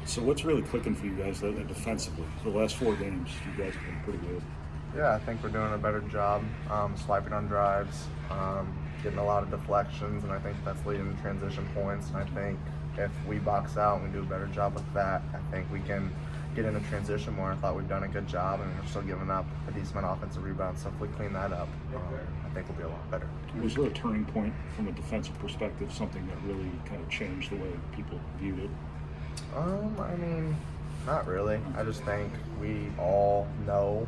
So what's really clicking for you guys defensively? For the last 4 games, you guys have been pretty good. Yeah, I think we're doing a better job swiping on drives, getting a lot of deflections, and I think that's leading to transition points. And I think if we box out and we do a better job with that, I think we can get into transition more. I thought we've done a good job, and we're still giving up a decent amount of offensive rebounds. So if we clean that up, I think we'll be a lot better. Was there a turning point from a defensive perspective, something that really kind of changed the way people viewed it? I mean, not really. I just think we all know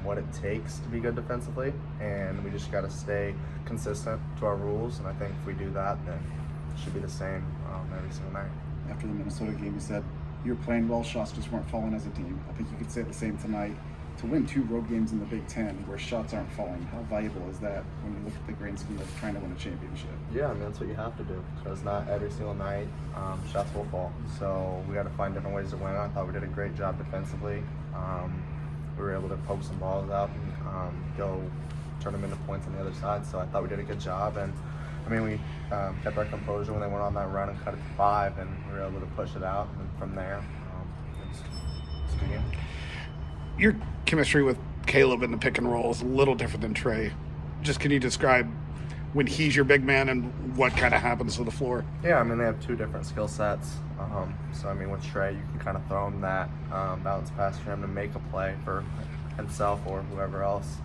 what it takes to be good defensively, and we just got to stay consistent to our rules. And I think if we do that, then it should be the same every single night. After the Minnesota game, you said you were playing well, shots just weren't falling as a team. I think you could say the same tonight. To win 2 road games in the Big Ten where shots aren't falling, how valuable is that when you look at the grand scheme of trying to win a championship? Yeah, I mean, that's what you have to do, because not every single night shots will fall. So we got to find different ways to win. I thought we did a great job defensively. We were able to poke some balls out and go turn them into points on the other side. So I thought we did a good job. And I mean, we kept our composure when they went on that run and cut it to 5, and we were able to push it out. And from there, it's a good game. Your chemistry with Caleb in the pick and roll is a little different than Trey. Just can you describe when he's your big man and what kind of happens to the floor? Yeah, I mean, they have 2 different skill sets. So, I mean, with Trey, you can kind of throw him that bounce pass for him to make a play for himself or whoever else.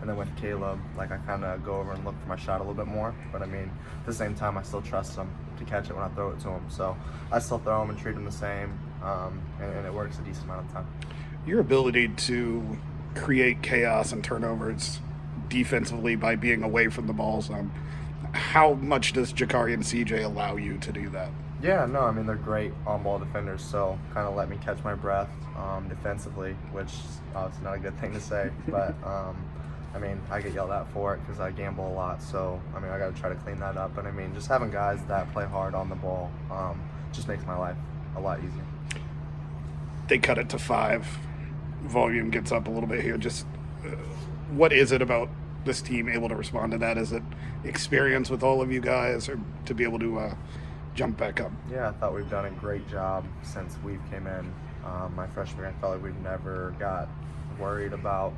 And then with Caleb, like, I kind of go over and look for my shot a little bit more. But, I mean, at the same time, I still trust him to catch it when I throw it to him. So I still throw him and treat him the same, and it works a decent amount of time. Your ability to create chaos and turnovers defensively by being away from the ball zone, how much does Gicarri and CJ allow you to do that? Yeah, no, I mean, they're great on-ball defenders, so kind of let me catch my breath defensively, which is obviously not a good thing to say, but I mean, I get yelled at for it because I gamble a lot, so I mean, I got to try to clean that up. But I mean, just having guys that play hard on the ball just makes my life a lot easier. They cut it to 5. Volume gets up a little bit here. Just what is it about this team able to respond to that? Is it experience with all of you guys, or to be able to jump back up? Yeah, I thought we've done a great job since we've came in. My freshman year, I felt like we've never got worried about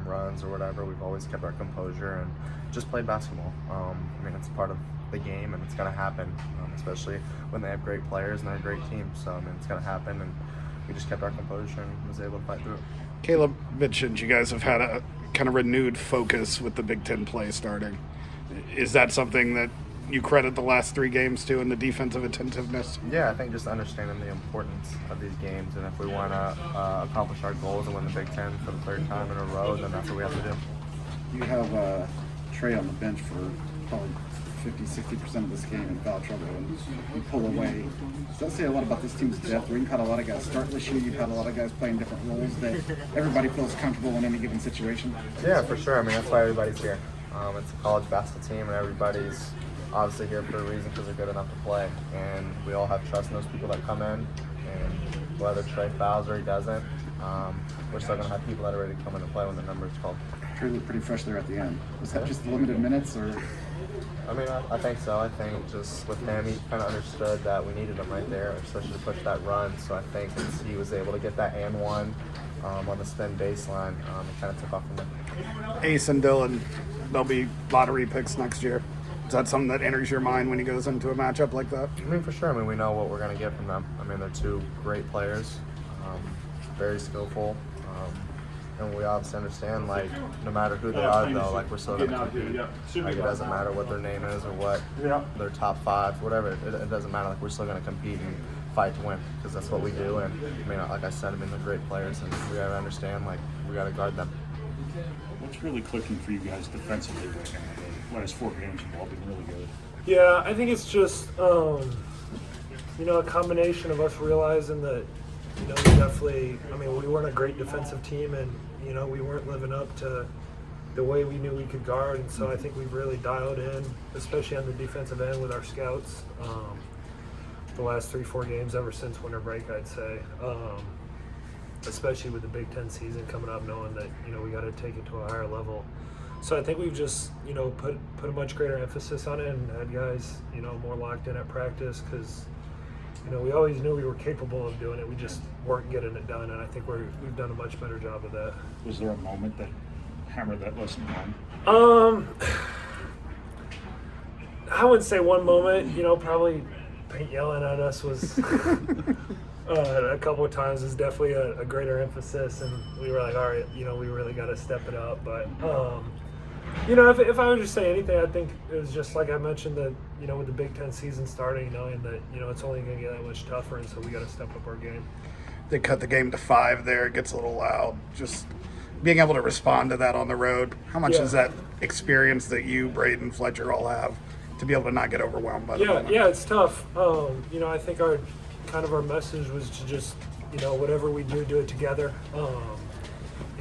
runs or whatever. We've always kept our composure and just played basketball. I mean, it's part of the game, and it's going to happen, especially when they have great players and they're a great team. So, I mean, it's going to happen, and we just kept our composure and was able to fight through it. Caleb mentioned you guys have had a kind of renewed focus with the Big Ten play starting. Is that something that you credit the last 3 games to in the defensive attentiveness? Yeah, I think just understanding the importance of these games, and if we want to accomplish our goals and win the Big Ten for the 3rd time in a row, then that's what we have to do. You have Trey on the bench for probably 50-60% of this game in foul trouble, and you pull away. Does that say a lot about this team's depth? Where you've had a lot of guys start this year, you've had a lot of guys playing different roles, that everybody feels comfortable in any given situation? Yeah, for sure. I mean, that's why everybody's here. It's a college basketball team, and everybody's obviously here for a reason because they're good enough to play. And we all have trust in those people that come in. And whether Trey fouls or he doesn't, we're still going to have people that are ready to come in and play when the number is called. Trey looked pretty fresh there at the end. Was that just limited minutes, or? I mean, I think so. I think just with him, he kind of understood that we needed him right there, especially to push that run. So I think he was able to get that and one on the spin baseline. It kind of took off from there. Ace and Dylan, they'll be lottery picks next year. Is that something that enters your mind when he goes into a matchup like that? I mean, for sure. I mean, we know what we're going to get from them. I mean, they're 2 great players, very skillful. And we obviously understand, like, no matter who they are, though, like, we're still going to compete. Like, it doesn't matter what their name is or what their top 5, whatever. It doesn't matter. Like, we're still going to compete and fight to win because that's what we do. And, I mean, like I said, I mean, they're great players, and we got to understand, like, we got to guard them. What's really clicking for you guys defensively right now? The last 4 games have all been really good. Yeah, I think it's just, a combination of us realizing that, we definitely, we weren't a great defensive team, and, we weren't living up to the way we knew we could guard. And so I think we've really dialed in, especially on the defensive end with our scouts, the last 3-4 games ever since winter break, I'd say. Especially with the Big Ten season coming up, knowing that, we got to take it to a higher level. So I think we've just, put a much greater emphasis on it and had guys, more locked in at practice because, we always knew we were capable of doing it. We just weren't getting it done, and I think we've done a much better job of that. Was there a moment that hammered that lesson home? I wouldn't say one moment. Probably Paint yelling at us was a couple of times is definitely a greater emphasis, and we were like, all right, we really got to step it up. But if I would just say anything, I think it was just like I mentioned that with the Big Ten season starting, knowing that it's only going to get that much tougher, and so we got to step up our game. They cut the game to 5 there. It gets a little loud. Just being able to respond to that on the road. How much is that experience that you, Braden, Fletcher all have to be able to not get overwhelmed by the moment? Yeah, it's tough. I think our message was to just, whatever we do it together.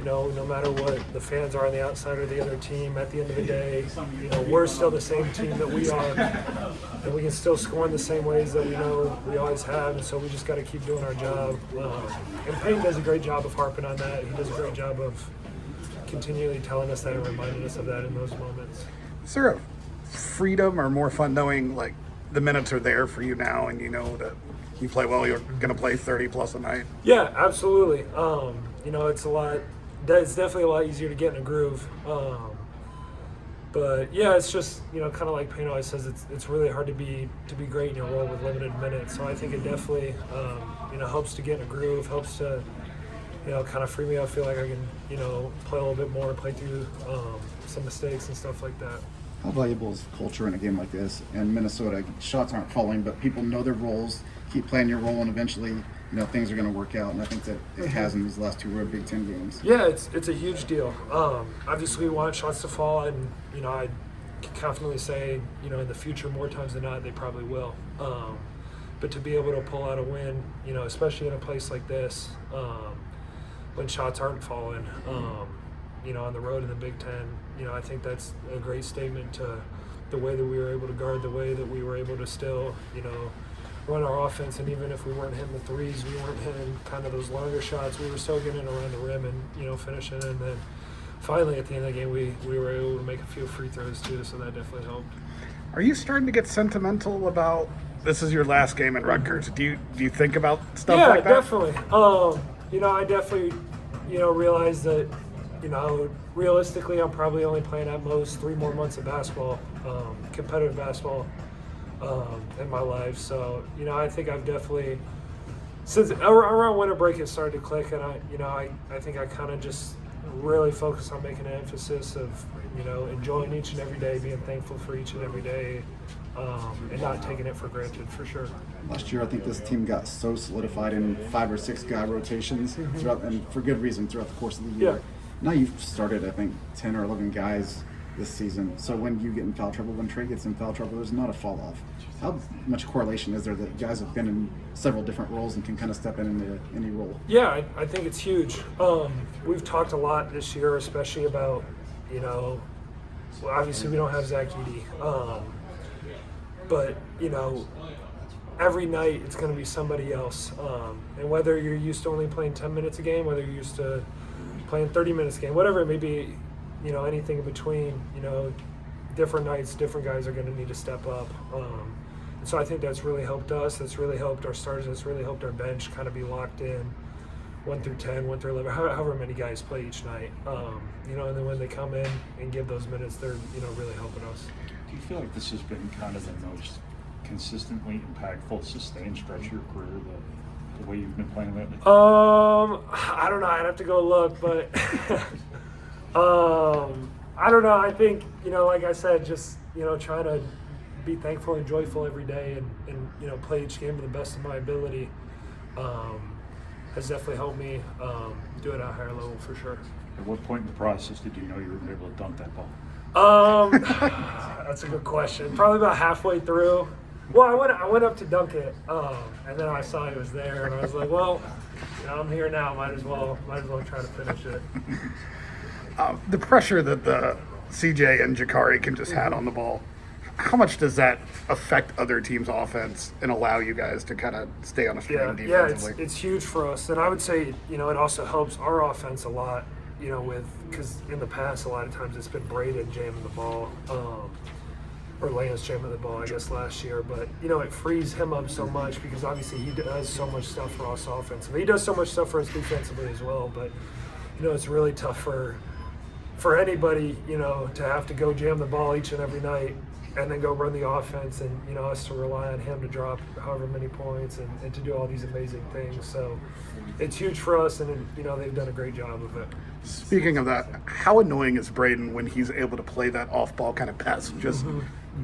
No matter what the fans are on the outside or the other team, at the end of the day, we're still the same team that we are, and we can still score in the same ways that we know we always have, and so we just got to keep doing our job. And Payne does a great job of harping on that. He does a great job of continually telling us that and reminding us of that in those moments. Is there a freedom or more fun knowing like the minutes are there for you now, and that you play well, you're going to play 30 plus a night? Yeah, absolutely. It's definitely a lot easier to get in a groove. But yeah, it's just, kind of like Payne always says, it's really hard to be great in your role with limited minutes. So I think it definitely, helps to get in a groove, helps to, kind of free me up, feel like I can, play a little bit more, play through some mistakes and stuff like that. How valuable is culture in a game like this? In Minnesota, shots aren't falling, but people know their roles, keep playing your role, and eventually, things are going to work out. And I think that it has in these last 2 road Big Ten games. Yeah, it's a huge deal. Obviously, we want shots to fall, and I can confidently say, in the future, more times than not, they probably will. But to be able to pull out a win, especially in a place like this, when shots aren't falling, on the road in the Big Ten, I think that's a great statement to the way that we were able to guard, the way that we were able to still, run our offense, and even if we weren't hitting the threes, we weren't hitting kind of those longer shots, we were still getting around the rim and, finishing. And then finally at the end of the game, we were able to make a few free throws too, so that definitely helped. Are you starting to get sentimental about this is your last game in Rutgers? Do you think about stuff like that? Yeah, definitely. I definitely, realize that, realistically, I'm probably only playing at most 3 more months of basketball, competitive basketball, in my life. So, I think I've definitely, since around winter break, it started to click, and I think I kind of just really focus on making an emphasis of, enjoying each and every day, being thankful for each and every day, and not taking it for granted, for sure. Last year, I think this team got so solidified in 5 or 6 guy rotations throughout, and for good reason, throughout the course of the year. Yeah. Now you've started, I think, 10 or 11 guys this season. So when you get in foul trouble, when Trey gets in foul trouble, there's not a fall off. How much correlation is there that guys have been in several different roles and can kind of step into any role? Yeah, I think it's huge. We've talked a lot this year, especially about, obviously we don't have Zach Edey, but, every night it's going to be somebody else. And whether you're used to only playing 10 minutes a game, whether you're used to playing 30 minutes a game, whatever it may be, anything in between, different nights, different guys are going to need to step up. And so I think that's really helped us. That's really helped our starters. That's really helped our bench kind of be locked in 1 through 10, 1 through 11, however many guys play each night. And then when they come in and give those minutes, they're, really helping us. Do you feel like this has been kind of the most consistently impactful, sustained stretch of your career, the way you've been playing lately? I don't know. I'd have to go look, but I don't know. I think, like I said, just, trying to be thankful and joyful every day and play each game to the best of my ability has definitely helped me do it at a higher level for sure. At what point in the process did you know you were going to be able to dunk that ball? That's a good question. Probably about halfway through. Well, I went up to dunk it, and then I saw it was there, and I was like, well, I'm here now. Might as well try to finish it. The pressure that the CJ and Gicarri can just have on the ball, how much does that affect other teams' offense and allow you guys to kind of stay on a string defensively? Yeah, it's huge for us, and I would say it also helps our offense a lot. Because in the past a lot of times it's been Braden jamming the ball. or Lance jamming the ball, I guess, last year. But, you know, it frees him up so much because obviously he does so much stuff for us offensively. He does so much stuff for us defensively as well. But, you know, it's really tough for anybody, you know, to have to go jam the ball each and every night and then go run the offense and, you know, us to rely on him to drop however many points and to do all these amazing things. So it's huge for us, and, you know, they've done a great job of it. Speaking of that, how annoying is Braden when he's able to play that off-ball kind of pass? Just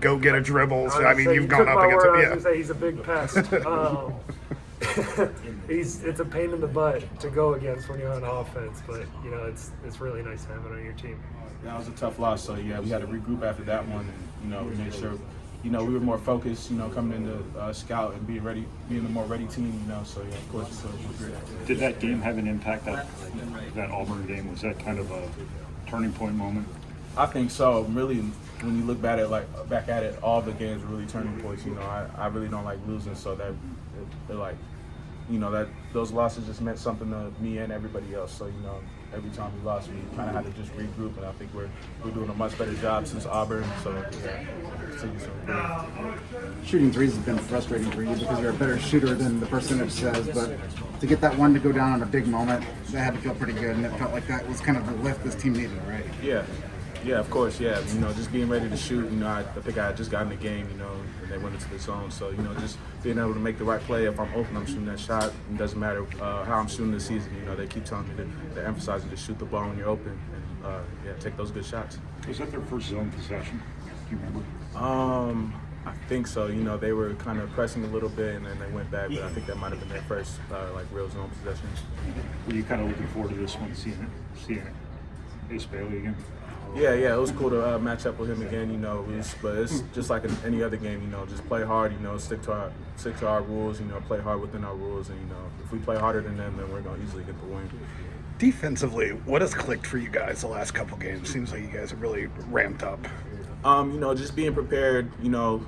go get a dribble. So, I mean, you've gone up against him. I was going to say he's a big pest. It's a pain in the butt to go against when you're on offense, but, you know, it's really nice to have it on your team. Yeah, it was a tough loss, so yeah, we had to regroup after that one, and you know, we made sure, you know, we were more focused, you know, coming into scout and being the more ready team, you know. So yeah, of course, so it was great. Did that game have an impact? That Auburn game, was that kind of a turning point moment? I think so. Really, when you look back at it, all the games were really turning points. You know, I really don't like losing, so that it like, you know, that those losses just meant something to me and everybody else. So, you know, every time we lost, we kind of had to just regroup, and I think we're doing a much better job since Auburn. So, yeah, continue to improve. Shooting threes has been frustrating for you because you're a better shooter than the percentage says, but to get that one to go down on a big moment, that had to feel pretty good, and it felt like that was kind of the lift this team needed, right? Yeah, of course, yeah. You know, just being ready to shoot, you know, I think I had just got in the game, you know, and they went into the zone. So, you know, just being able to make the right play. If I'm open, I'm shooting that shot. It doesn't matter how I'm shooting this season. You know, they keep telling me to emphasize to shoot the ball when you're open and, yeah, take those good shots. Was that their first zone possession? Do you remember? I think so. You know, they were kind of pressing a little bit, and then they went back. But I think that might have been their first, like, real zone possession. Were you kind of looking forward to this one, seeing Ace Bailey again? Yeah, it was cool to match up with him again. You know, but it's just like any other game. You know, just play hard. You know, stick to our rules. You know, play hard within our rules, and you know, if we play harder than them, then we're gonna easily get the win. Defensively, what has clicked for you guys the last couple games? Seems like you guys have really ramped up. You know, just being prepared. You know,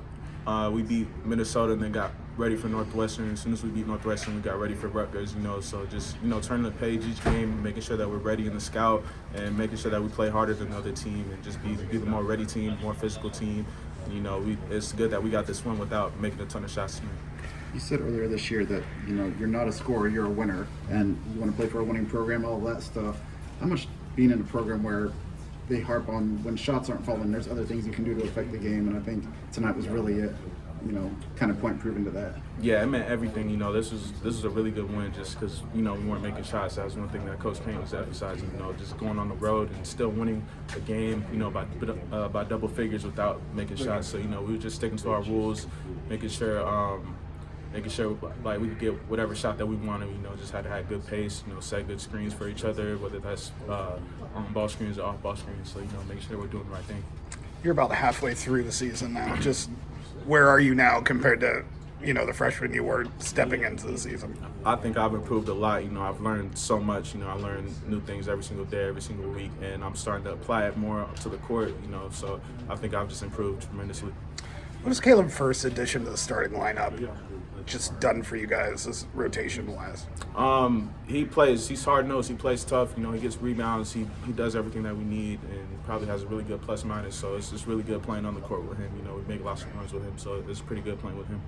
we beat Minnesota and then got ready for Northwestern. As soon as we beat Northwestern, we got ready for Rutgers, you know. So just, you know, turning the page each game, making sure that we're ready in the scout and making sure that we play harder than the other team and just be the more ready team, more physical team. You know, it's good that we got this one without making a ton of shots tonight. You said earlier this year that, you know, you're not a scorer, you're a winner, and you want to play for a winning program, all that stuff. How much being in a program where they harp on when shots aren't falling, there's other things you can do to affect the game, and I think tonight was really it. You know, kind of point proven to that. Yeah, it meant everything. You know, this is a really good win just because, you know, we weren't making shots. That was one thing that Coach Payne was emphasizing. You know, just going on the road and still winning a game, you know, by double figures without making shots. So, you know, we were just sticking to our rules, making sure like we could get whatever shot that we wanted. You know, just had to have good pace. You know, set good screens for each other, whether that's on ball screens or off ball screens. So, you know, make sure we're doing the right thing. You're about halfway through the season now. Just where are you now compared to, you know, the freshman you were stepping into the season? I think I've improved a lot. You know, I've learned so much. You know, I learn new things every single day, every single week, and I'm starting to apply it more to the court. You know, so I think I've just improved tremendously. What has Caleb Furst's addition to the starting lineup just done for you guys, this rotation-wise? He plays. He's hard-nosed. He plays tough. You know, he gets rebounds. He does everything that we need, and probably has a really good plus-minus. So it's just really good playing on the court with him. You know, we make lots of runs with him, so it's pretty good playing with him.